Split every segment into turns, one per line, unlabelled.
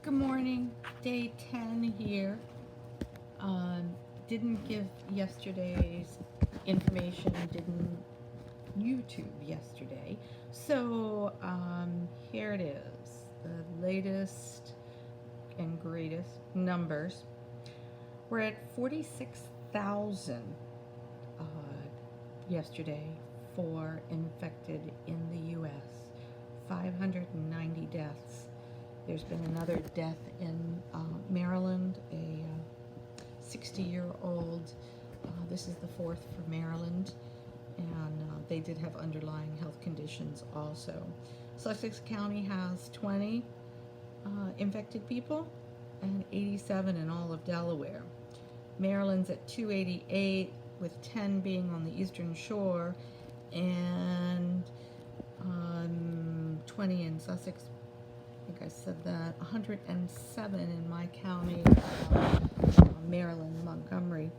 Good morning, day 10 here. Didn't give yesterday's information, didn't YouTube yesterday. So here it is, the latest and greatest numbers. We're at 46,000 yesterday for infected in the U.S., 590 deaths. There's been another death in Maryland, a 60-year-old. This is the fourth for Maryland, and they did have underlying health conditions also. Sussex County has 20 infected people and 87 in all of Delaware. Maryland's at 288, with 10 being on the eastern shore and 20 in Sussex. I think I said that. 107 in my county, Maryland, Montgomery.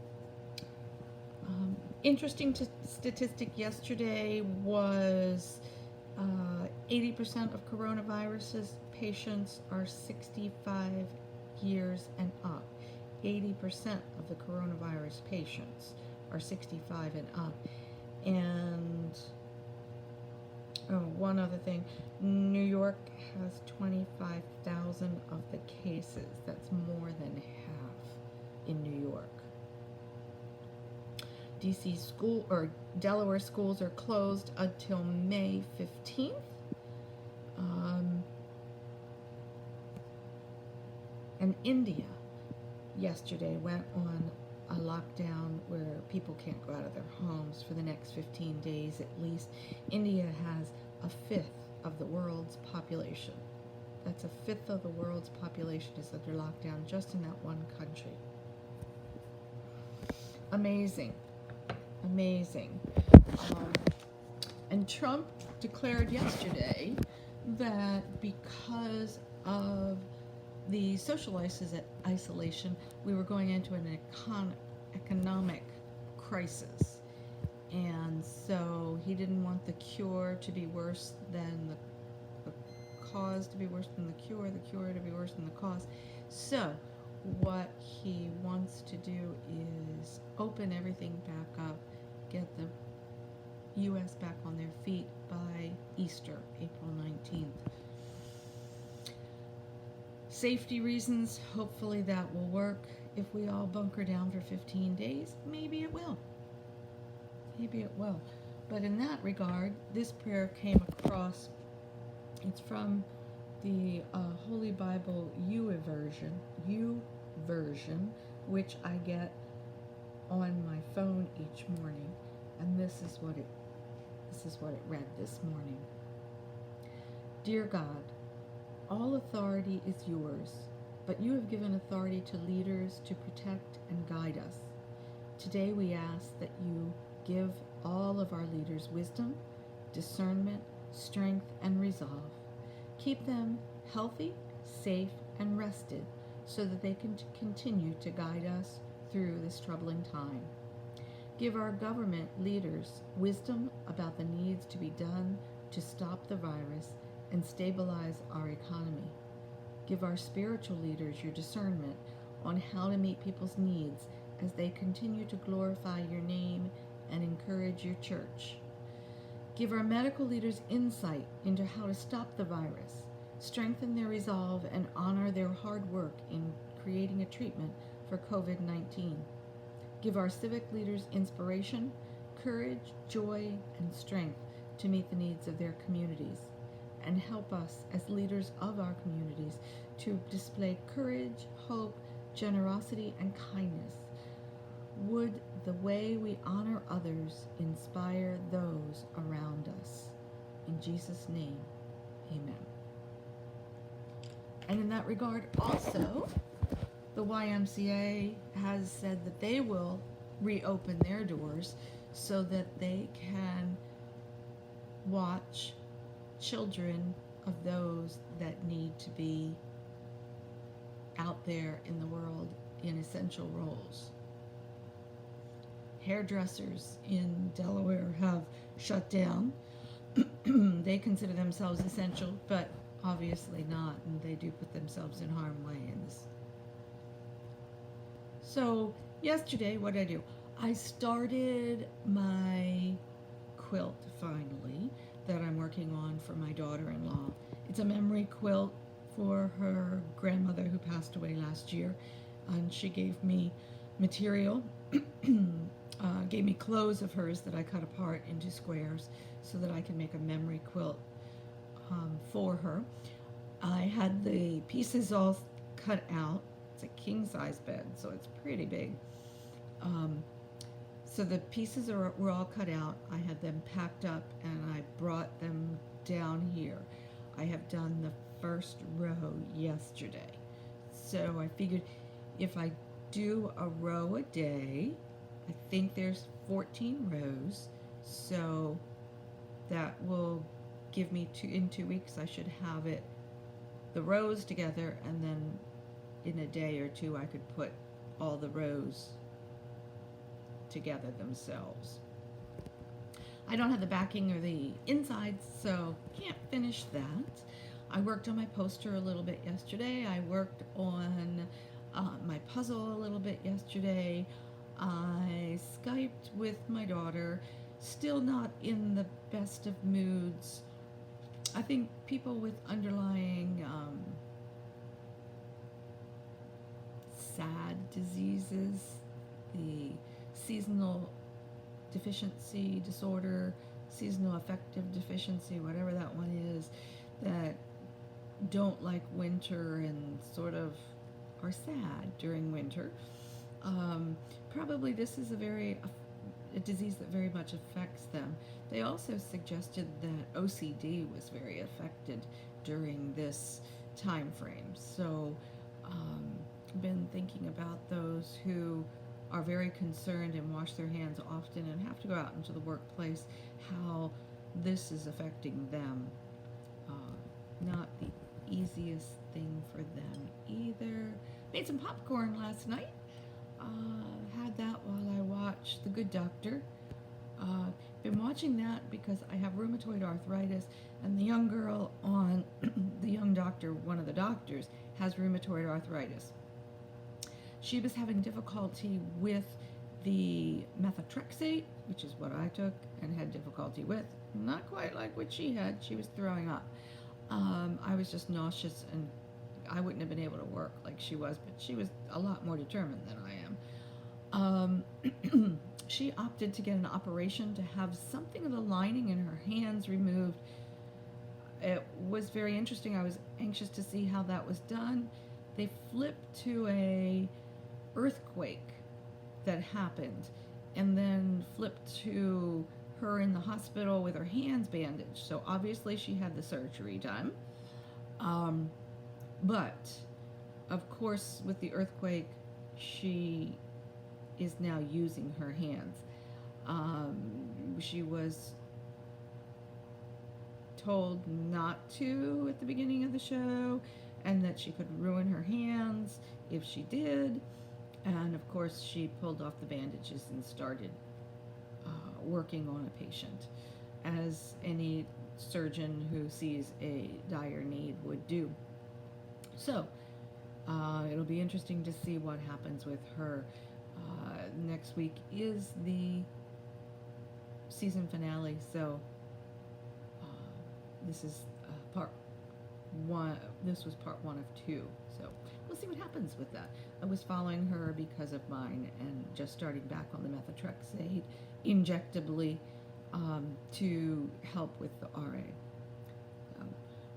Interesting statistic yesterday was 80% of coronavirus patients are 65 years and up. 80% of the coronavirus patients are 65 and up. And one other thing, New York has 25,000 of the cases. That's more than half in New York. DC school or Delaware schools are closed until May 15th. And India yesterday went on a lockdown where people can't go out of their homes for the next 15 days at least. India has a fifth of the world's population. That's a fifth of the world's population is under lockdown just in that one country. Amazing. Amazing. And Trump declared yesterday that because of the social isolation, we were going into an economic crisis. And so he didn't want the cure to be worse than the cause to be worse than the cure to be worse than the cause. So what he wants to do is open everything back up, get the U.S. back on their feet by Easter, April 19th. Safety reasons, hopefully that will work. If we all bunker down for 15 days, maybe it will. Maybe it will. But in that regard, this prayer came across, it's from the Holy Bible U version, which I get on my phone each morning. And this is what it read this morning. Dear God, all authority is yours, but you have given authority to leaders to protect and guide us. Today we ask that you give all of our leaders wisdom, discernment, strength, and resolve. Keep them healthy, safe, and rested so that they can continue to guide us through this troubling time. Give our government leaders wisdom about the needs to be done to stop the virus and stabilize our economy. Give our spiritual leaders your discernment on how to meet people's needs as they continue to glorify your name and encourage your church. Give our medical leaders insight into how to stop the virus, strengthen their resolve, and honor their hard work in creating a treatment for COVID-19. Give our civic leaders inspiration, courage, joy, and strength to meet the needs of their communities, and help us as leaders of our communities to display courage, hope, generosity, and kindness. Would the way we honor others inspire those around us. In Jesus' name, amen. And in that regard also, the YMCA has said that they will reopen their doors so that they can watch children of those that need to be out there in the world in essential roles. Hairdressers in Delaware have shut down. They consider themselves essential, but Obviously not, and they do put themselves in harm's way in this. So yesterday, what did I do? I started my quilt finally that I'm working on for my daughter-in-law. It's a memory quilt for her grandmother who passed away last year, and she gave me material, gave me clothes of hers that I cut apart into squares so that I can make a memory quilt for her. I had the pieces all cut out. It's a king-size bed, so it's pretty big. So the pieces were all cut out. I had them packed up and I brought them down here. I have done the first row yesterday. So I figured if I do a row a day, I think there's 14 rows, so that will give me in 2 weeks I should have it, the rows together, and then in a day or two I could put all the rows together themselves. I don't have the backing or the insides, so can't finish that. I worked on my poster a little bit yesterday. I worked on my puzzle a little bit yesterday. I Skyped with my daughter, still not in the best of moods. I think people with underlying sad diseases, the seasonal deficiency disorder, seasonal affective deficiency, whatever that one is, that don't like winter and sort of are sad during winter. Probably this is a disease that very much affects them. They also suggested that OCD was very affected during this time frame. So been thinking about those who are very concerned and wash their hands often and have to go out into the workplace, how this is affecting them. Not the easiest thing for them either. Made some popcorn last night. Had that while I watched The Good Doctor. Been watching that because I have rheumatoid arthritis, and the young girl on The Young Doctor, one of the doctors, has rheumatoid arthritis. She was having difficulty with the methotrexate, which is what I took and had difficulty with. Not quite like what she had. She was throwing up. I was just nauseous, and I wouldn't have been able to work like she was, but she was a lot more determined than I am. She opted to get an operation to have something of the lining in her hands removed. It was very interesting. I was anxious to see how that was done. They flipped to a earthquake that happened, and then flipped to her in the hospital with her hands bandaged. So obviously she had the surgery done. But of course with the earthquake, she is now using her hands. She was told not to at the beginning of the show, and that she could ruin her hands if she did. And of course she pulled off the bandages and started working on a patient, as any surgeon who sees a dire need would do. So it'll be interesting to see what happens with her. Next week is the season finale, so this is part one. This was part 1 of 2, so we'll see what happens with that. I was following her because of mine, and just starting back on the methotrexate injectably to help with the RA.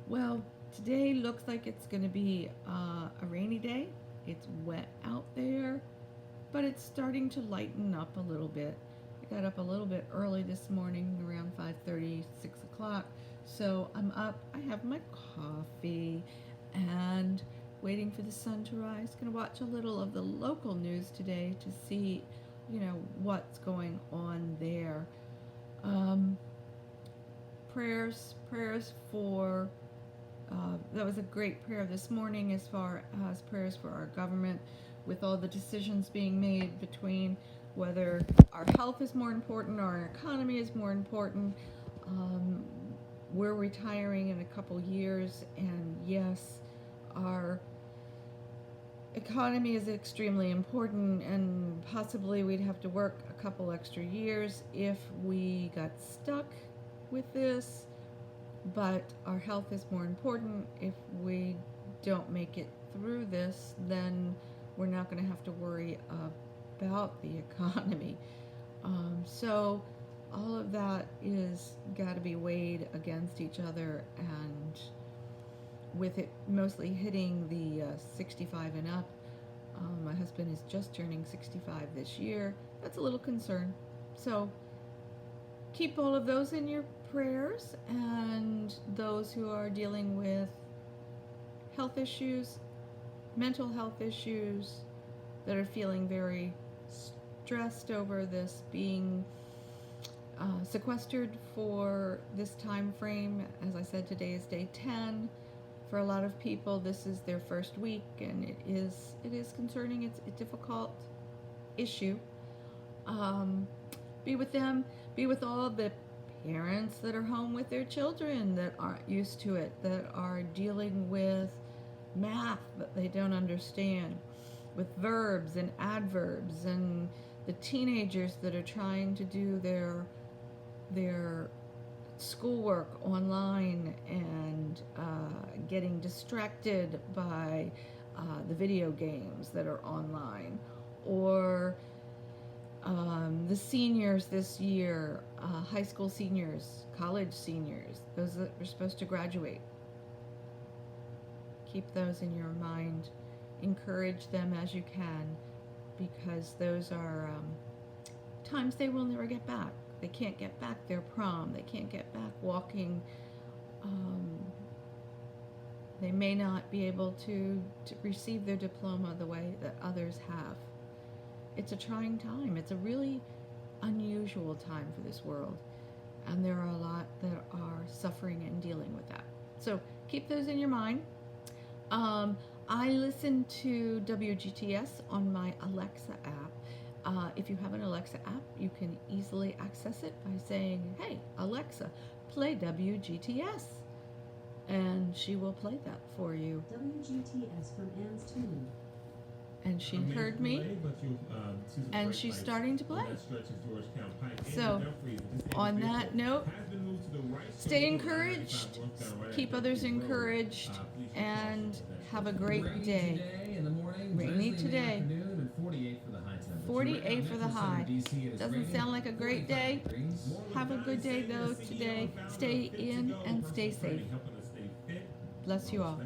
Well, today looks like it's going to be a rainy day. It's wet out there, but it's starting to lighten up a little bit. I got up a little bit early this morning, around 5:30, 6 o'clock. So I'm up, I have my coffee, and waiting for the sun to rise. Going to watch a little of the local news today to see, what's going on there. Prayers for, that was a great prayer this morning, as far as prayers for our government, with all the decisions being made between whether our health is more important or our economy is more important. we're retiring in a couple years, and yes, our economy is extremely important, and possibly we'd have to work a couple extra years if we got stuck with this, but our health is more important. If we don't make it through this, then we're not going to have to worry about the economy. So all of that is got to be weighed against each other, and with it mostly hitting the 65 and up, my husband is just turning 65 this year. That's a little concern. So keep all of those in your prayers, and those who are dealing with health issues, mental health issues, that are feeling very stressed over this being sequestered for this time frame. As I said, today is day 10. For a lot of people, this is their first week, and it is concerning. It's a difficult issue. Be with them. Be with all the parents that are home with their children that aren't used to it, that are dealing with math that they don't understand, with verbs and adverbs, and the teenagers that are trying to do their schoolwork online and getting distracted by the video games that are online, or the seniors this year, high school seniors, college seniors, those that are supposed to graduate. Keep those in your mind. Encourage them as you can, because those are times they will never get back. They can't get back their prom. They can't get back walking. They may not be able to receive their diploma the way that others have. It's a trying time. It's a really unusual time for this world, and there are a lot that are suffering and dealing with that. So keep those in your mind. I listen to WGTS on my Alexa app. If you have an Alexa app, you can easily access it by saying, "Hey, Alexa, play WGTS," and she will play that for you.
WGTS from Anne's Tuning.
And she heard me, and she's starting to play. So, on that note, stay encouraged, keep others encouraged, and have a great day. Rainy today. 48 for the high. Doesn't sound like a great day. Have a good day though today. Stay in and stay safe. Bless you all.